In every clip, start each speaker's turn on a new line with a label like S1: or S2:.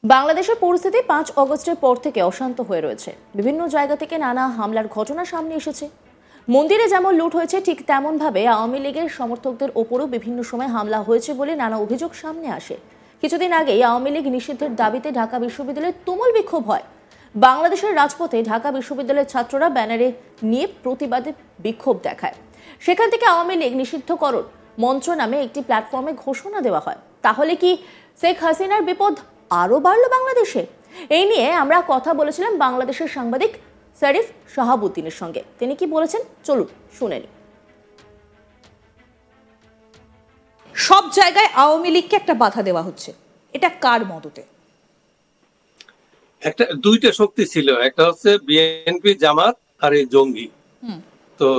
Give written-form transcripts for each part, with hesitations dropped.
S1: বাংলাদেশের পরিস্থিতি ৫ অগস্টের পর থেকে অশান্ত হয়ে রয়েছে। বিভিন্ন জায়গা থেকে নানা হামলার ঘটনা সামনে এসেছে। মন্দিরে যেমন লুট হয়েছে, ঠিক তেমনভাবে আওয়ামী লীগের সমর্থকদের ওপরও বিভিন্ন সময় হামলা হয়েছে বলে নানা অভিযোগ সামনে আসে। কিছুদিন আগেই আওয়ামী লীগ নিষিদ্ধের দাবিতে ঢাকা বিশ্ববিদ্যালয়ে তুমুল বিক্ষোভ হয়। বাংলাদেশের রাজপথে ঢাকা বিশ্ববিদ্যালয়ের ছাত্ররা ব্যানারে নিয়ে প্রতিবাদে বিক্ষোভ দেখায়। সেখান থেকে আওয়ামী লীগ নিষিদ্ধকরণ মঞ্চ নামে একটি প্ল্যাটফর্মে ঘোষণা দেওয়া হয়। তাহলে কি শেখ হাসিনার বিপদ আরো বাড়লো বাংলাদেশে? এই নিয়ে আমরা কথা বলেছিলাম বাংলাদেশের সাংবাদিক শরীফ শাহাবুদ্দিনের সঙ্গে। তিনি কি বলেছেন চলুন শুনে নিই।
S2: সব জায়গায় আওয়ামী লীগকে একটা বাধা দেওয়া হচ্ছে, এটা কার মদতে?
S3: একটা দুইটা শক্তি ছিল, একটা হচ্ছে বিএনপি জামাত আর এই জঙ্গি। তো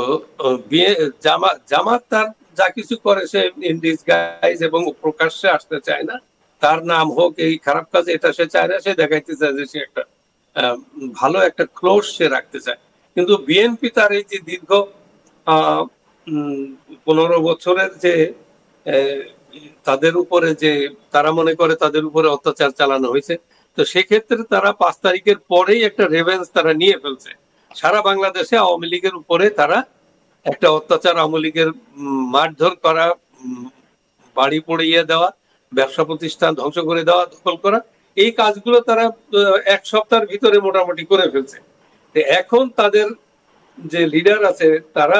S3: জামাত তার যা কিছু করে সে ইন ডিসগাইজ এবং প্রকাশ্যে আসতে চায় না, তার নাম হোক এই খারাপ কাজ, এটা সে চায় না, সে দেখাইতে চায় যে সে একটা ভালো একটা ক্লোজ সে রাখতে চায়। কিন্তু বিএনপি তার এই যে দীর্ঘ 15 বছরের যে তাদের উপরে যে তারা মনে করে তাদের উপরে অত্যাচার চালানো হয়েছে, তো সেক্ষেত্রে তারা 5 তারিখের পরেই একটা রেভেন্স তারা নিয়ে ফেলছে। সারা বাংলাদেশে আওয়ামী লীগের উপরে তারা একটা অত্যাচার, আওয়ামী লীগের মারধর করা, বাড়ি পড়িয়ে দেওয়া, ব্যবসা প্রতিষ্ঠান ধ্বংস করে দেওয়া, দখল করা, এই কাজগুলো তারা 1 সপ্তাহের ভিতরে মোটামুটি করে ফেলছে। এখন তাদের যে লিডার আছে তারা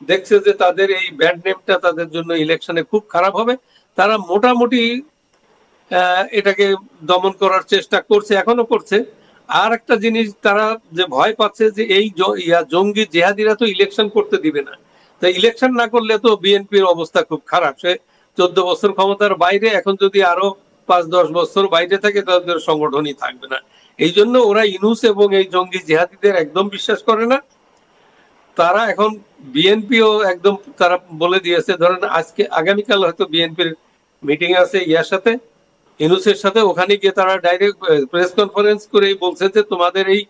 S3: দেখছে যে তাদের এই ব্যাড নেমটা তাদের জন্য ইলেকশনে খুব খারাপ হবে। তারা মোটামুটি এটাকে দমন করার চেষ্টা করছে, এখনো করছে। আর একটা জিনিস তারা যে ভয় পাচ্ছে যে এই জঙ্গি জেহাদিরা তো ইলেকশন করতে দিবে না, তাই ইলেকশন না করলে তো বিএনপির অবস্থা খুব খারাপ। সে 14 বছর ক্ষমতার বাইরে, এখন যদি আরো 5-10 বছর বাইরে থাকে তাদের সংগঠনই থাকবে না। এই জন্য ওরা ইউনূস এবং এই জঙ্গি জেহাদিদের একদম বিশ্বাস করে না। তারা এখন বিএনপিও একদম তারা বলে দিয়েছে, ধরেন আজকে আগামীকাল হয়তো বিএনপির মিটিং আছে ইয়ার সাথে, ইউনূসের সাথে, ওখানে গিয়ে তারা ডাইরেক্ট প্রেস কনফারেন্স করে বলছে যে তোমাদের এই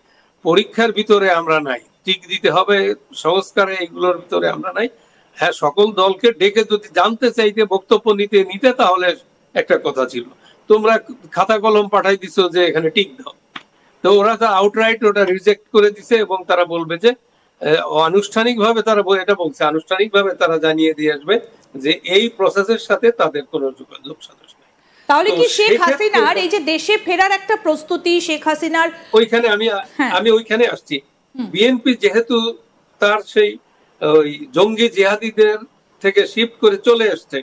S3: পরীক্ষার ভিতরে আমরা নাই, টিক দিতে হবে সংস্কারে, এইগুলোর ভিতরে আমরা নাই। হ্যাঁ, সকল দলকে ডেকে যদি জানতে চাইতে, বক্তব্য নিতে তাহলে একটা কথা ছিল, তোমরা খাতা কলম পাঠাই দিছো যে এখানে টিক দাও। তো ওরা তো আউটরাইট ওটা রিজেক্ট করে দিছে এবং তারা বলবে যে আনুষ্ঠানিকভাবে তারা এটা বলছে, আনুষ্ঠানিকভাবে তারা জানিয়ে দিয়ে আসবে যে এই প্রসেসের সাথে তাদের কোনো যোগাযোগ সাদৃশ্য নেই।
S2: তাহলে কি শেখ হাসিনার এই যে দেশে ফেরার একটা প্রস্তুতি, শেখ হাসিনার
S3: ওইখানে আমি ওইখানে আসছি। বিএনপি যেহেতু তার সেই ওই জঙ্গি জিহাদিদের থেকে শিফট করে চলে আসছে,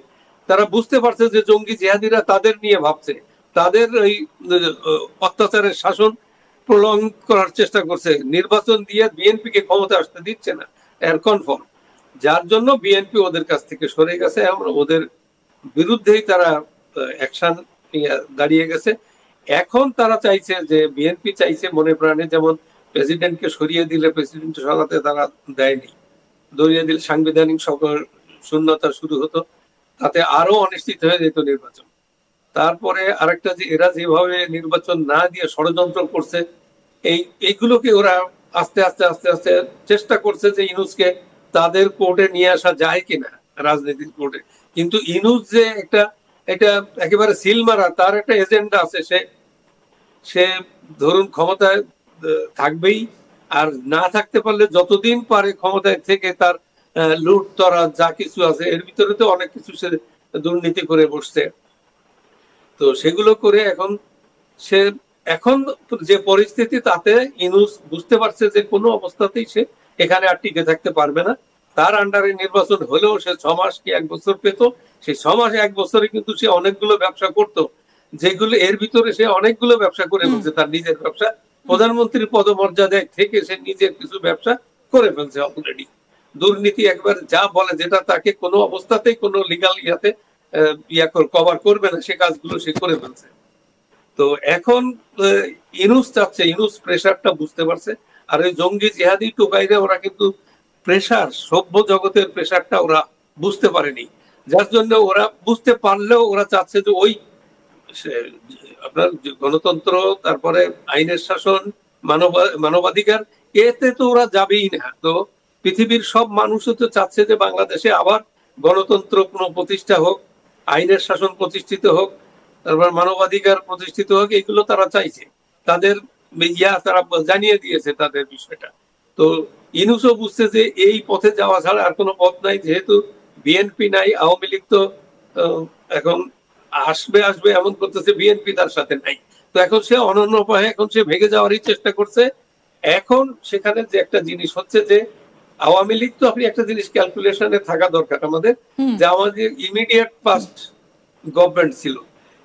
S3: তারা বুঝতে পারছে যে জঙ্গি জিহাদিরা তাদের নিয়ে ভাবছে, তাদের ওই অত্যাচারের শাসন প্রলং করার চেষ্টা করছে, নির্বাচন দিয়ে বিএনপি কে ক্ষমতা আসতে দিচ্ছে না, এর কনফার্ম। যার জন্য বিএনপি ওদের কাছ থেকে সরে গেছে, ওদের বিরুদ্ধেই তারা অ্যাকশন দাঁড়িয়ে গেছে। এখন তারা চাইছে যে বিএনপি চাইছে মনে প্রাণে, যেমন প্রেসিডেন্টকে সরিয়ে দিলে প্রেসিডেন্ট সরাতে তারা দেয়নি, দরিয়ে দিলে সাংবিধানিক শূন্যতা শুরু হতো, তাতে আরো অনিশ্চিত হয়ে যেত নির্বাচন। তারপরে আরেকটা যে এরা যেভাবে নির্বাচন না দিয়ে ষড়যন্ত্র করছে, এইগুলোকে ওরা আস্তে আস্তে আস্তে আস্তে চেষ্টা করছে যে ইউনূসকে তাদের কোর্টে নিয়ে আসা যায় কিনা, রাজনীতির কোর্টে। কিন্তু ইউনূস যে এটা একেবারে সিল মারা, তার একটা এজেন্ডা আছে, সে ধরুন ক্ষমতায় থাকবেই, আর না থাকতে পারলে যতদিন পারে ক্ষমতায় থেকে তার লুট তরা যা কিছু আছে এর ভিতরে তো অনেক কিছু সে দুর্নীতি করে বসছে। তো সেগুলো করে এখন যে পরিস্থিতি, তাতে ইউনূস বুঝতে পারছে যে কোনো অবস্থাতেই সে এখানে আর টিকে থাকতে পারবে না। তার আন্ডারে নির্বাচন হলেও সে 6 মাস কি 1 বছর পেত, সেই 6 মাস 1 বছরে কিন্তু সে অনেকগুলো ব্যবসা করতো, যেগুলো এর ভিতরে সে অনেকগুলো ব্যবসা করে ফেলছে, তার নিজের ব্যবসা। প্রধানমন্ত্রীর পদমর্যাদায় থেকে সে নিজের কিছু ব্যবসা করে ফেলছে অলরেডি। দুর্নীতি একবার যা বলে, যেটা তাকে কোনো অবস্থাতেই কোনো লিগাল ইয়াতে কভার করবে না, সে কাজগুলো সে করে ফেলছে। তো এখন ইউনূস চাচ্ছে, ইউনূস প্রেশারটা বুঝতে পারছে। আর ওই জঙ্গি জিহাদি টোকাইরা ওরা কিন্তু প্রেশার, সভ্য জগতের প্রেশারটা ওরা বুঝতে পারেনি, যার জন্য ওরা বুঝতে পারলেও ওরা চাচ্ছে যে ওই আপনার গণতন্ত্র, তারপরে আইনের শাসন, মানবাধিকার, এতে তো ওরা যাবেই না। তো পৃথিবীর সব মানুষও তো চাচ্ছে যে বাংলাদেশে আবার গণতন্ত্র কোনো প্রতিষ্ঠা হোক, আইনের শাসন প্রতিষ্ঠিত হোক, তারপর মানবাধিকার প্রতিষ্ঠিত হোক, এগুলো তারা চাইছে, তাদের তারা জানিয়ে দিয়েছে তাদের বিষয়টা। তো ইউনূসও বুঝছে যে এই পথে যাওয়া ছাড়া আর কোনো পথ নাই, যেহেতু বিএনপি নাই, আওয়ামী লীগ তো এখন আসবে আসবে এমন করতেছে, বিএনপি তার সাথে নাই। তো এখন সে অনন্য উপায়ে এখন সে ভেঙে যাওয়ারই চেষ্টা করছে। এখন সেখানে যে একটা জিনিস হচ্ছে যে আওয়ামী লীগ, তো আপনি একটা জিনিস ক্যালকুলেশনে থাকা দরকার আমাদের, যে আমাদের ইমিডিয়েট পাস্ট গভর্নমেন্ট ছিল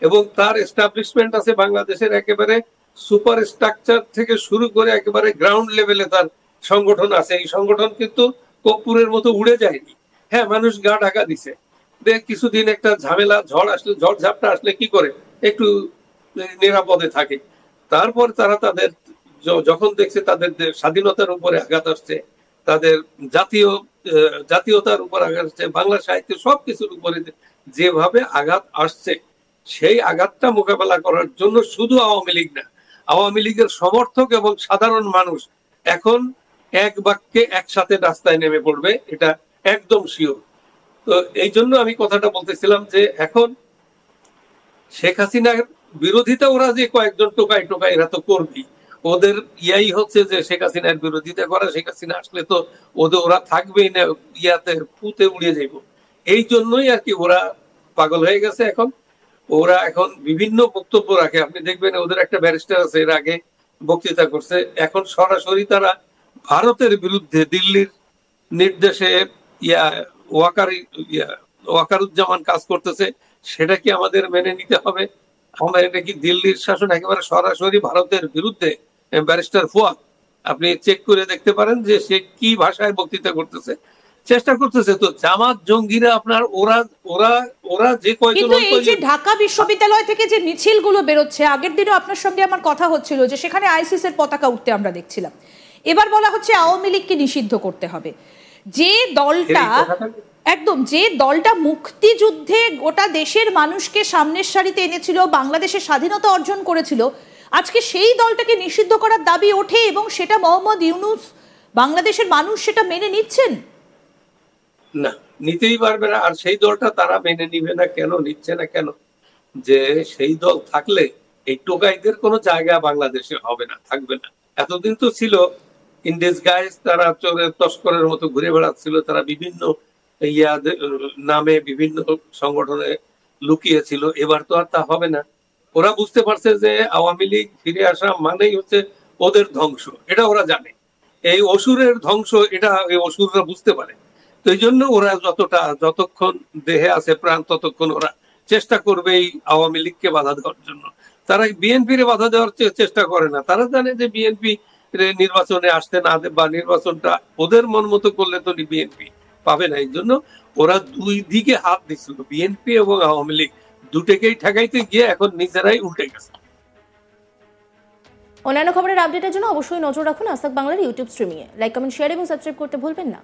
S3: এবং তার এস্টাবলিশমেন্ট আছে বাংলাদেশের একেবারে সুপার স্ট্রাকচার থেকে শুরু করে একেবারে গ্রাউন্ড লেভেলে তার সংগঠন আছে। এই সংগঠন কিন্তু কর্পূরের মতো উড়ে যায়নি। হ্যাঁ, মানুষ গা ঢাকা দিছে, কিছুদিন একটা ঝামেলা ঝড় আসলে, ঝড় ঝাপটা আসলে কি করে একটু নিরাপদে থাকে। তারপর তারা তাদের যখন দেখছে তাদের স্বাধীনতার উপরে আঘাত আসছে, তাদের জাতীয়তার উপর আঘাত আসছে, বাংলা সাহিত্য সবকিছুর উপরে যেভাবে আঘাত আসছে, সেই আঘাতটা মোকাবেলা করার জন্য শুধু আওয়ামী লীগ না, আওয়ামী লীগের সমর্থক এবং সাধারণ মানুষ এখন এক বাক্যে একসাথে রাস্তায় নেমে পড়বে, এটা একদম শিওর। তো এই জন্য আমি কথাটা বলতেছিলাম যে এখন শেখ হাসিনার বিরোধিতা ওরা যে কয়েকজন টোকাই টোকাই এরা তো করবেই, ওদের ইয়াই হচ্ছে যে শেখ হাসিনার বিরোধিতা করা। শেখ হাসিনা আসলে তো ওরা থাকবেই না, ইয়াতে পুঁতে উড়িয়ে যাইব। এই জন্যই আর কি ওরা পাগল হয়ে গেছে। এখন ওরা এখন বিভিন্ন বক্তব্য রাখে, আপনি দেখবেন ওদের একটা ব্যারিস্টার আছে, এর আগে বক্তৃতা করছে। এখন সরাসরি তারা ভারতের বিরুদ্ধে দিল্লির নির্দেশে ওয়াকারুজ্জামান কাজ করতেছে, সেটা কি আমাদের মেনে নিতে হবে? আমরা এটা কি দিল্লির শাসন একেবারে সরাসরি ভারতের বিরুদ্ধে? ব্যারিস্টার ফুয়াদ, আপনি চেক করে দেখতে পারেন যে সে কি ভাষায় বক্তৃতা করতেছে, চেষ্টা করতেছে। তো জামাত জঙ্গিরা আপনার ওরা ওরা ওরা যে কয়জন,
S2: এই যে ঢাকা বিশ্ববিদ্যালয় থেকে যে মিছিলগুলো বেরোচ্ছে, আগের দিনও আপনার সঙ্গে আমার কথা হচ্ছিল যে সেখানে আইসিস এর পতাকা উঠতে আমরা দেখছিলাম। এবার বলা হচ্ছে আওয়ামী লীগকে নিষিদ্ধ করতে হবে। যে দলটা একদম, যে দলটা মুক্তিযুদ্ধে গোটা দেশের মানুষকে সামনের সারিতে এনেছিল, বাংলাদেশের স্বাধীনতা অর্জন করেছিল, আজকে সেই দলটাকে নিষিদ্ধ করার দাবি ওঠে এবং সেটা মোহাম্মদ ইউনূস, বাংলাদেশের মানুষ সেটা মেনে নিচ্ছেন
S3: না, নিতেই পারবে না। আর সেই দলটা তারা মেনে নিবে না কেন, নিচ্ছে না কেন? যে সেই দল থাকলে এই টোকাইদের কোনো জায়গা বাংলাদেশে হবে না, থাকবে না। এতদিন তো ছিল ইন ডিসগাইজ, তারা চোরের তস্করের মতো ঘুরে বেড়াচ্ছিল, তারা বিভিন্ন নামে বিভিন্ন সংগঠনে লুকিয়েছিল। এবার তো আর তা হবে না। ওরা বুঝতে পারছে যে আওয়ামী লীগ ফিরে আসা মানেই হচ্ছে ওদের ধ্বংস, এটা ওরা জানে। এই অসুরের ধ্বংস, এটা এই অসুররা বুঝতে পারে। তো এই জন্য ওরা যতক্ষণ দেহে আছে প্রাণ, ততক্ষণ ওরা চেষ্টা করবে এই আওয়ামী লীগকে বাধা দেওয়ার জন্য। তারা বিএনপির বাধা দেওয়ার চেষ্টা করে না। তারা জানে যে বিএনপি নির্বাচনে আসতে না, বা নির্বাচনটা ওদের মন মতো করলে তো বিএনপি পাবে না। এই জন্য ওরা দুই দিকে হাত দিচ্ছিল, বিএনপি এবং আওয়ামী লীগ দুটেকেই ঠেকাইতে গিয়ে এখন নিজেরাই উল্টে গেছে।
S1: অন্যান্য খবরের আপডেটের জন্য অবশ্যই নজর রাখুন আজ তাক বাংলার ইউটিউব স্ট্রিমিংয়ে। লাইক, কমেন্ট, শেয়ার এবং সাবস্ক্রাইব করতে ভুলবেন না।